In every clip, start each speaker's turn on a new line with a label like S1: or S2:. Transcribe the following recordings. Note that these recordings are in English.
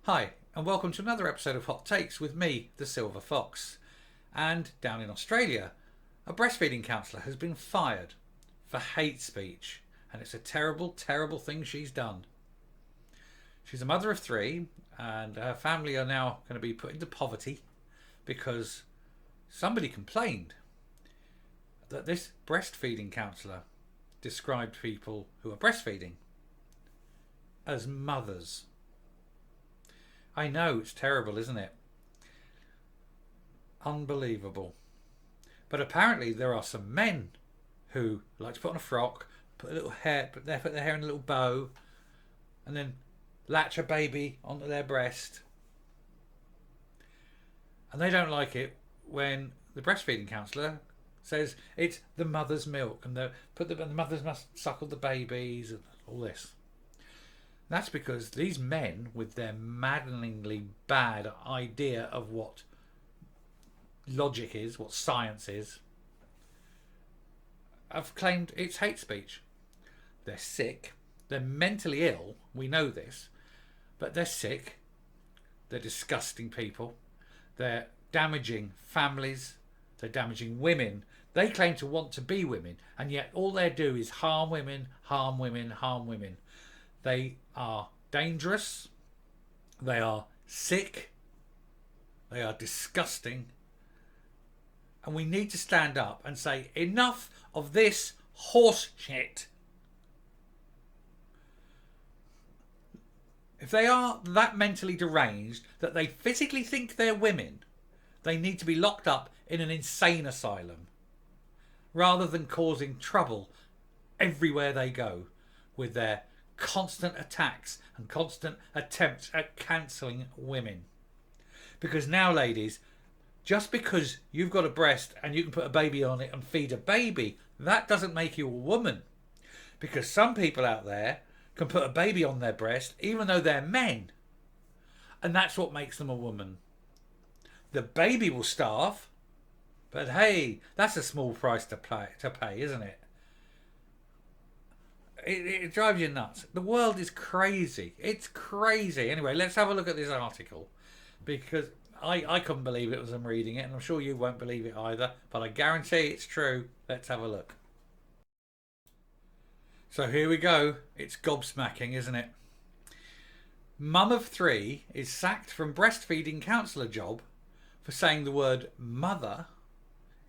S1: Hi, and welcome to another episode of Hot Takes with me, the Silver Fox. And down in Australia, a breastfeeding counsellor has been fired for hate speech, and it's a terrible, terrible thing she's done. She's a mother of three, and her family are now going to be put into poverty because somebody complained that this breastfeeding counsellor described people who are breastfeeding as mothers. I know, it's terrible, isn't it? Unbelievable. But apparently there are some men who like to put on a frock, put their hair in a little bow, and then latch a baby onto their breast. And they don't like it when the breastfeeding counsellor says it's the mother's milk and the mothers must suckle the babies and all this. That's because these men, with their maddeningly bad idea of what logic is, what science is, have claimed it's hate speech. They're sick. They're mentally ill. We know this. But they're sick. They're disgusting people. They're damaging families. They're damaging women. They claim to want to be women, and yet all they do is harm women, harm women, harm women. They are dangerous, they are sick, they are disgusting, and we need to stand up and say enough of this horse shit. If they are that mentally deranged that they physically think they're women, they need to be locked up in an insane asylum rather than causing trouble everywhere they go with their constant attacks and constant attempts at cancelling women. Because now, ladies, just because you've got a breast and you can put a baby on it and feed a baby, that doesn't make you a woman. Because some people out there can put a baby on their breast even though they're men, and that's what makes them a woman. The baby will starve, but hey, that's a small price to pay, isn't it? It drives you nuts. The world is crazy. It's crazy. Anyway, let's have a look at this article, because I couldn't believe it as I'm reading it, and I'm sure you won't believe it either, but I guarantee it's true. Let's have a look. So here we go. It's gobsmacking, isn't it? Mum of three is sacked from breastfeeding counsellor job for saying the word mother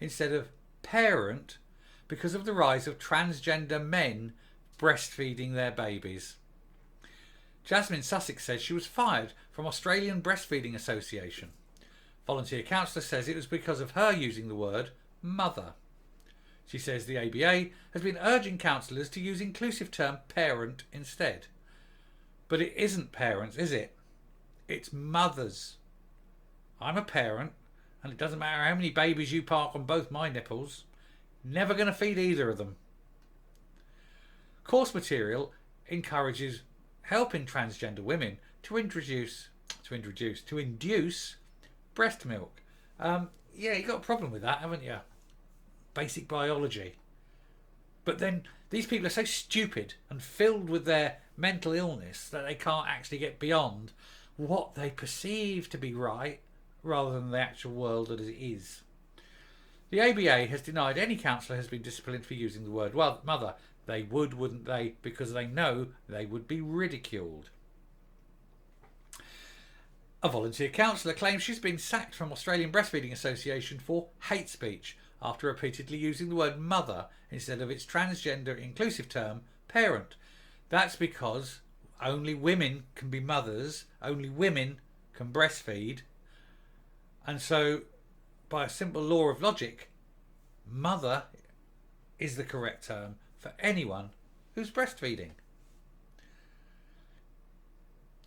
S1: instead of parent because of the rise of transgender men breastfeeding their babies. Jasmine Sussex says she was fired from Australian Breastfeeding Association. Volunteer counsellor says it was because of her using the word mother. She says the ABA has been urging counsellors to use inclusive term parent instead. But it isn't parents, is it? It's mothers. I'm a parent, and it doesn't matter how many babies you park on both my nipples. Never going to feed either of them. Course material encourages helping transgender women to induce breast milk. Yeah, you got a problem with that, haven't you? Basic biology. But then these people are so stupid and filled with their mental illness that they can't actually get beyond what they perceive to be right rather than the actual world as it is. The ABA has denied any counsellor has been disciplined for using the word mother. They would, wouldn't they? Because they know they would be ridiculed. A volunteer counsellor claims she's been sacked from Australian Breastfeeding Association for hate speech after repeatedly using the word mother instead of its transgender inclusive term parent. That's because only women can be mothers, only women can breastfeed, and so by a simple law of logic, mother is the correct term for anyone who's breastfeeding.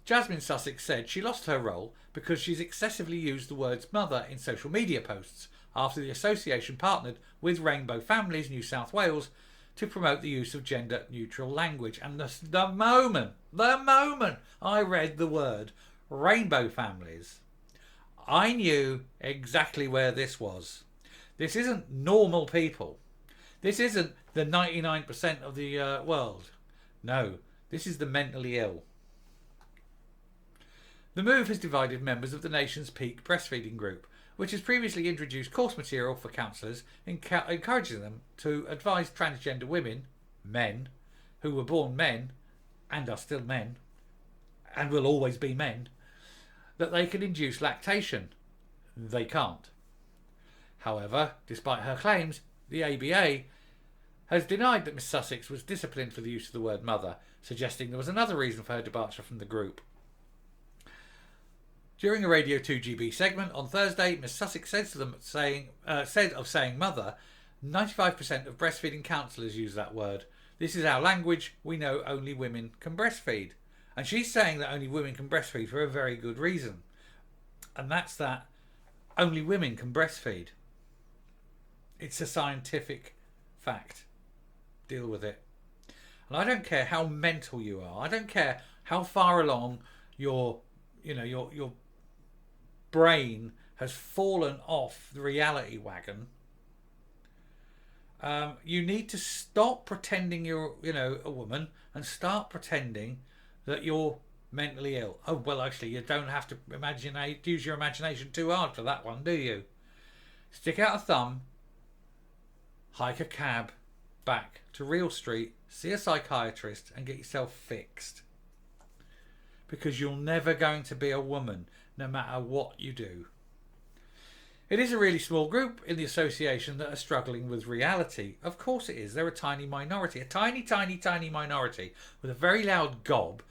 S1: Jasmine Sussex said she lost her role because she's excessively used the words mother in social media posts after the association partnered with Rainbow Families New South Wales to promote the use of gender neutral language. And the moment I read the word Rainbow Families, I knew exactly where this was. This isn't normal people. This isn't the 99% of the world. No, this is the mentally ill. The move has divided members of the nation's peak breastfeeding group, which has previously introduced course material for counsellors, encouraging them to advise transgender women, men, who were born men and are still men and will always be men, that they can induce lactation. They can't. However, despite her claims, the ABA has denied that Miss Sussex was disciplined for the use of the word mother, suggesting there was another reason for her departure from the group. During a Radio 2GB segment on Thursday, Miss Sussex said of saying mother, 95% of breastfeeding counsellors use that word. This is our language. We know only women can breastfeed. And she's saying that only women can breastfeed for a very good reason. And that's that only women can breastfeed. It's a scientific fact. Deal with it. And I don't care how mental you are. I don't care how far along your brain has fallen off the reality wagon. You need to stop pretending you're, a woman and start pretending that you're mentally ill. Oh, well, actually, you don't have to use your imagination too hard for that one, do you? Stick out a thumb, hike a cab back to Real Street, see a psychiatrist and get yourself fixed. Because you're never going to be a woman, no matter what you do. It is a really small group in the association that are struggling with reality. Of course it is. They're a tiny minority. A tiny, tiny, tiny minority with a very loud gob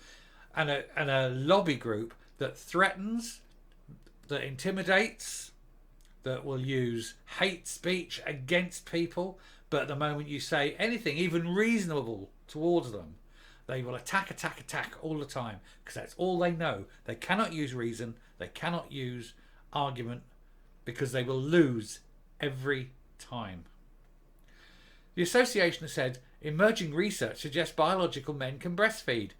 S1: and a lobby group that threatens, that intimidates, that will use hate speech against people. But at the moment you say anything, even reasonable, towards them, they will attack all the time, because that's all they know. They cannot use reason. They cannot use argument, because they will lose every time. The association has said emerging research suggests biological men can breastfeed.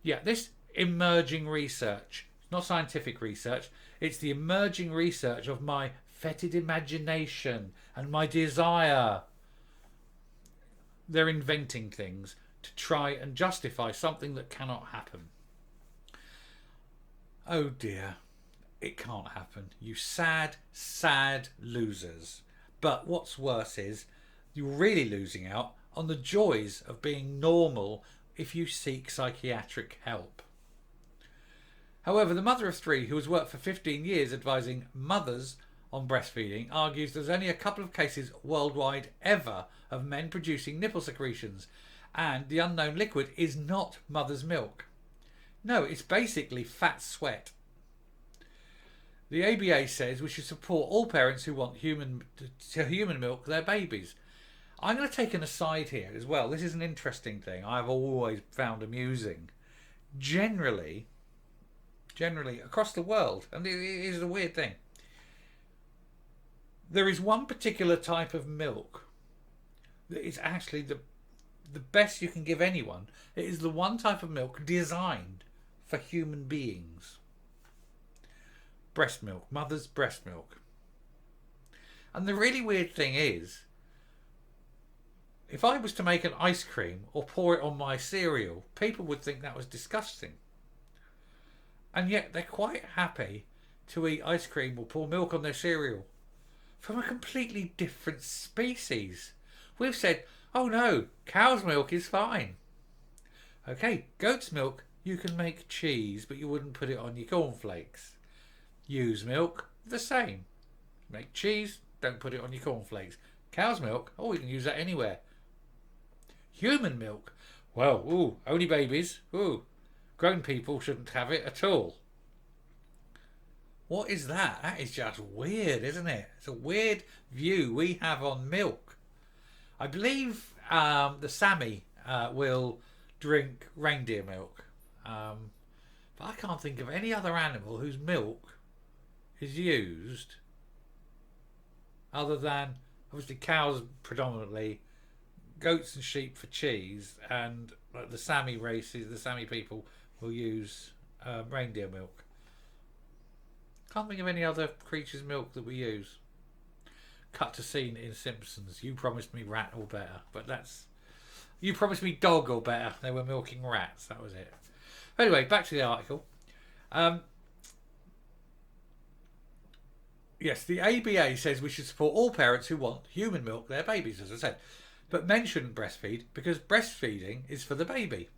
S1: Yeah, this emerging research, it's not scientific research, it's the emerging research of my fetid imagination and my desire. They're inventing things to try and justify something that cannot happen. Oh dear. It can't happen. You sad, sad losers. But what's worse is you're really losing out on the joys of being normal if you seek psychiatric help. However, the mother of three who has worked for 15 years advising mothers on breastfeeding argues there's only a couple of cases worldwide ever of men producing nipple secretions, and the unknown liquid is not mother's milk. No, it's basically fat sweat. The ABA says we should support all parents who want human milk their babies. I'm going to take an aside here as well. This is an interesting thing I've always found amusing. Generally across the world, and it is a weird thing, there is one particular type of milk that is actually the best you can give anyone. It is the one type of milk designed for human beings. Breast milk, mother's breast milk. And the really weird thing is, if I was to make an ice cream or pour it on my cereal, people would think that was disgusting. And yet they're quite happy to eat ice cream or pour milk on their cereal from a completely different species. We've said, oh no, cow's milk is fine. Okay, goat's milk, you can make cheese, but you wouldn't put it on your cornflakes. Ewe's milk, the same. Make cheese, don't put it on your cornflakes. Cow's milk, oh, you can use that anywhere. Human milk, well, ooh, only babies, ooh, grown people shouldn't have it at all. What is that? That is just weird, isn't it? It's a weird view we have on milk. I believe the Sami will drink reindeer milk. But I can't think of any other animal whose milk is used other than, obviously, cows predominantly, goats and sheep for cheese, and like the Sami races, the Sami people will use reindeer milk. Can't think of any other creature's milk that we use. Cut to scene in Simpsons. You promised me rat or better, but you promised me dog or better. They were milking rats. That was it. Anyway, back to the article. Yes, the ABA says we should support all parents who want human milk their babies, as I said. But men shouldn't breastfeed because breastfeeding is for the baby.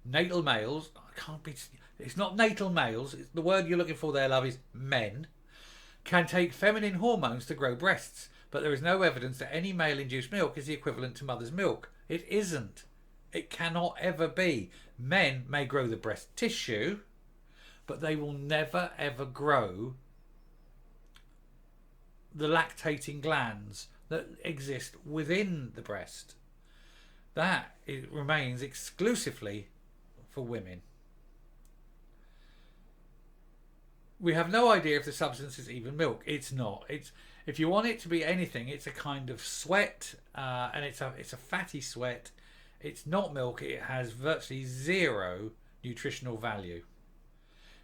S1: Natal males, I can't be, it's not natal males, it's, the word you're looking for there, love, is men, can take feminine hormones to grow breasts. But there is no evidence that any male-induced milk is the equivalent to mother's milk. It isn't. It cannot ever be. Men may grow the breast tissue, but they will never ever grow the lactating glands that exist within the breast. That it remains exclusively for women. We have no idea if the substance is even milk. It's not. It's, if you want it to be anything, it's a kind of sweat, and it's a fatty sweat. It's not milk. It has virtually zero nutritional value.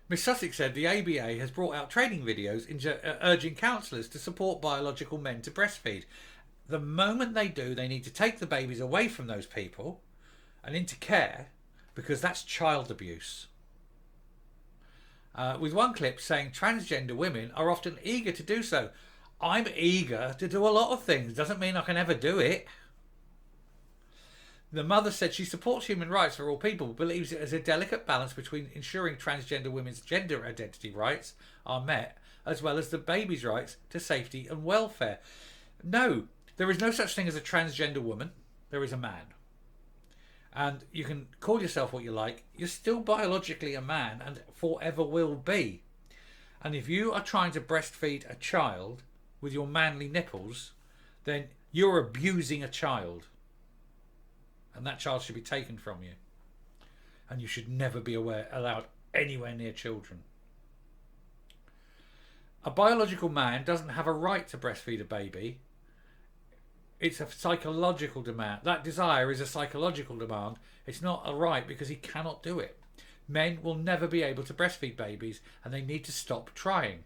S1: Miss Sussex said the ABA has brought out training videos urging counsellors to support biological men to breastfeed. The moment they do, they need to take the babies away from those people and into care, because that's child abuse. With one clip saying transgender women are often eager to do so. I'm eager to do a lot of things. Doesn't mean I can ever do it. The mother said she supports human rights for all people, but believes it is a delicate balance between ensuring transgender women's gender identity rights are met, as well as the baby's rights to safety and welfare. No, there is no such thing as a transgender woman. There is a man. And you can call yourself what you like. You're still biologically a man and forever will be. And if you are trying to breastfeed a child with your manly nipples, then you're abusing a child. And that child should be taken from you. And you should never be allowed anywhere near children. A biological man doesn't have a right to breastfeed a baby. It's a psychological demand. That desire is a psychological demand. It's not a right because he cannot do it. Men will never be able to breastfeed babies and they need to stop trying.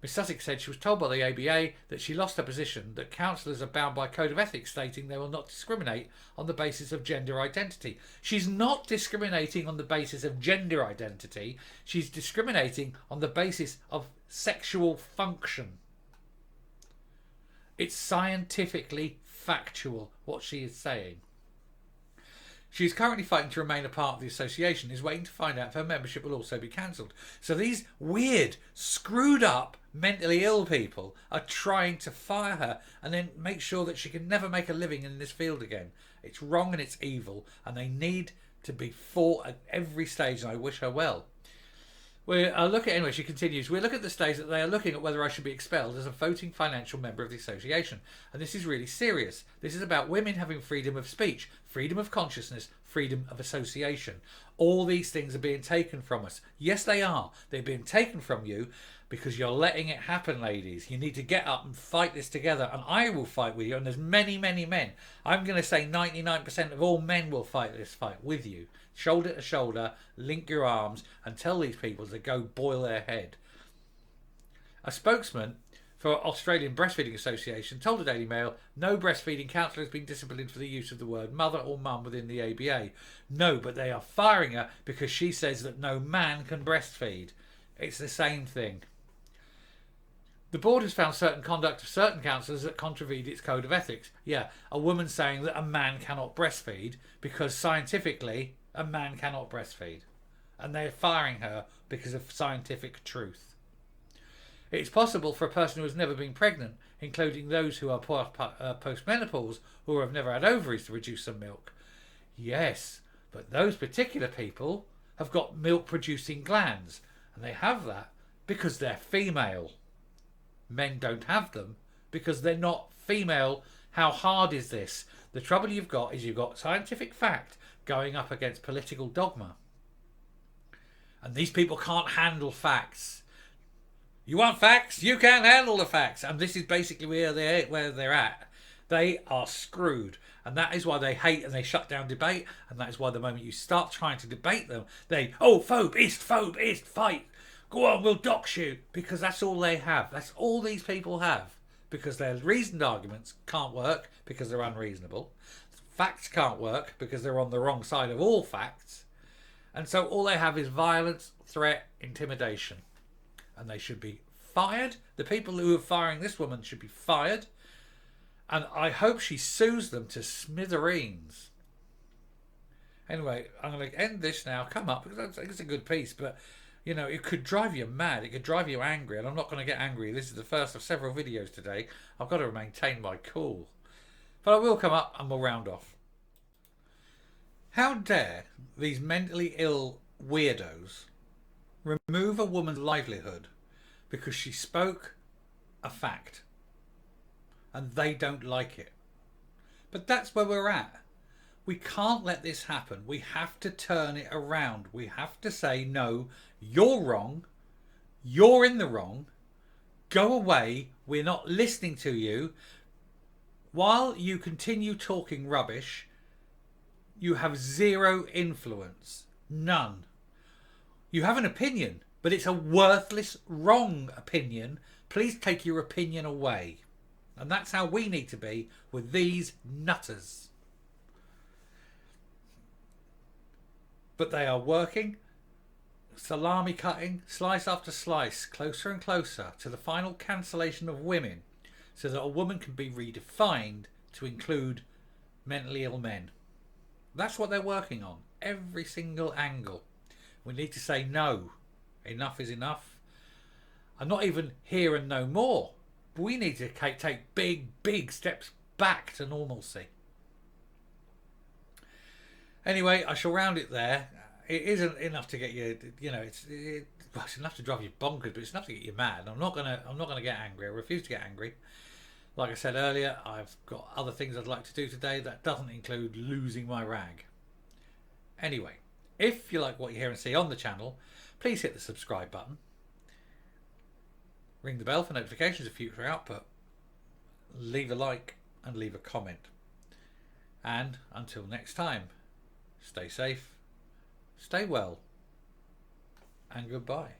S1: Miss Sussex said she was told by the ABA that she lost her position, that counsellors are bound by code of ethics stating they will not discriminate on the basis of gender identity. She's not discriminating on the basis of gender identity. She's discriminating on the basis of sexual function. It's scientifically factual what she is saying. She is currently fighting to remain a part of the association, is waiting to find out if her membership will also be cancelled. So these weird, screwed up, mentally ill people are trying to fire her and then make sure that she can never make a living in this field again. It's wrong and it's evil, and they need to be fought at every stage, and I wish her well. Anyway, she continues, we look at the stage that they are looking at whether I should be expelled as a voting financial member of the association. And this is really serious. This is about women having freedom of speech, freedom of consciousness, freedom of association. All these things are being taken from us. Yes, they are. They're being taken from you because you're letting it happen, ladies. You need to get up and fight this together. And I will fight with you. And there's many, many men. I'm going to say 99% of all men will fight this fight with you. Shoulder to shoulder, link your arms and tell these people to go boil their head. A spokesman for Australian Breastfeeding Association told the Daily Mail no breastfeeding counsellor has been disciplined for the use of the word mother or mum within the ABA. No, but they are firing her because she says that no man can breastfeed. It's the same thing. The board has found certain conduct of certain counsellors that contravene its code of ethics. Yeah, a woman saying that a man cannot breastfeed because scientifically a man cannot breastfeed. And they're firing her because of scientific truth. It's possible for a person who has never been pregnant, including those who are postmenopause or have never had ovaries, to reduce some milk. Yes, but those particular people have got milk producing glands, and they have that because they're female. Men don't have them because they're not female. How hard is this? The trouble you've got is you've got scientific fact going up against political dogma. And these people can't handle facts. You want facts? You can't handle the facts. And this is basically where they're at. They are screwed. And that is why they hate and they shut down debate. And that is why the moment you start trying to debate them, phobe, ist, fight. Go on, we'll dox you. Because that's all they have. That's all these people have. Because their reasoned arguments can't work because they're unreasonable. Facts can't work because they're on the wrong side of all facts. And so all they have is violence, threat, intimidation. And they should be fired. The people who are firing this woman should be fired. And I hope she sues them to smithereens. Anyway, I'm going to end this now. Come up, because I think it's a good piece, but you know, it could drive you mad. It could drive you angry, and I'm not going to get angry. This is the first of several videos today. I've got to maintain my cool. But I will come up and we'll round off. How dare these mentally ill weirdos remove a woman's livelihood because she spoke a fact and they don't like it? But that's where we're at. We can't let this happen. We have to turn it around. We have to say, no, you're wrong. You're in the wrong. Go away. We're not listening to you. While you continue talking rubbish, you have zero influence. None. You have an opinion, but it's a worthless, wrong opinion. Please take your opinion away. And that's how we need to be with these nutters. But they are working, salami cutting, slice after slice, closer and closer to the final cancellation of women, so that a woman can be redefined to include mentally ill men. That's what they're working on, every single angle. We need to say no. Enough is enough. I'm not even here and no more. We need to take big steps back to normalcy. Anyway, I shall round it there. It isn't enough to get you, you know, it's enough to drive you bonkers, but it's enough to get you mad. I'm not gonna get angry. I refuse to get angry. Like I said earlier, I've got other things I'd like to do today. That doesn't include losing my rag. Anyway, if you like what you hear and see on the channel, please hit the subscribe button. Ring the bell for notifications of future output. Leave a like and leave a comment. And until next time, stay safe, stay well, and goodbye.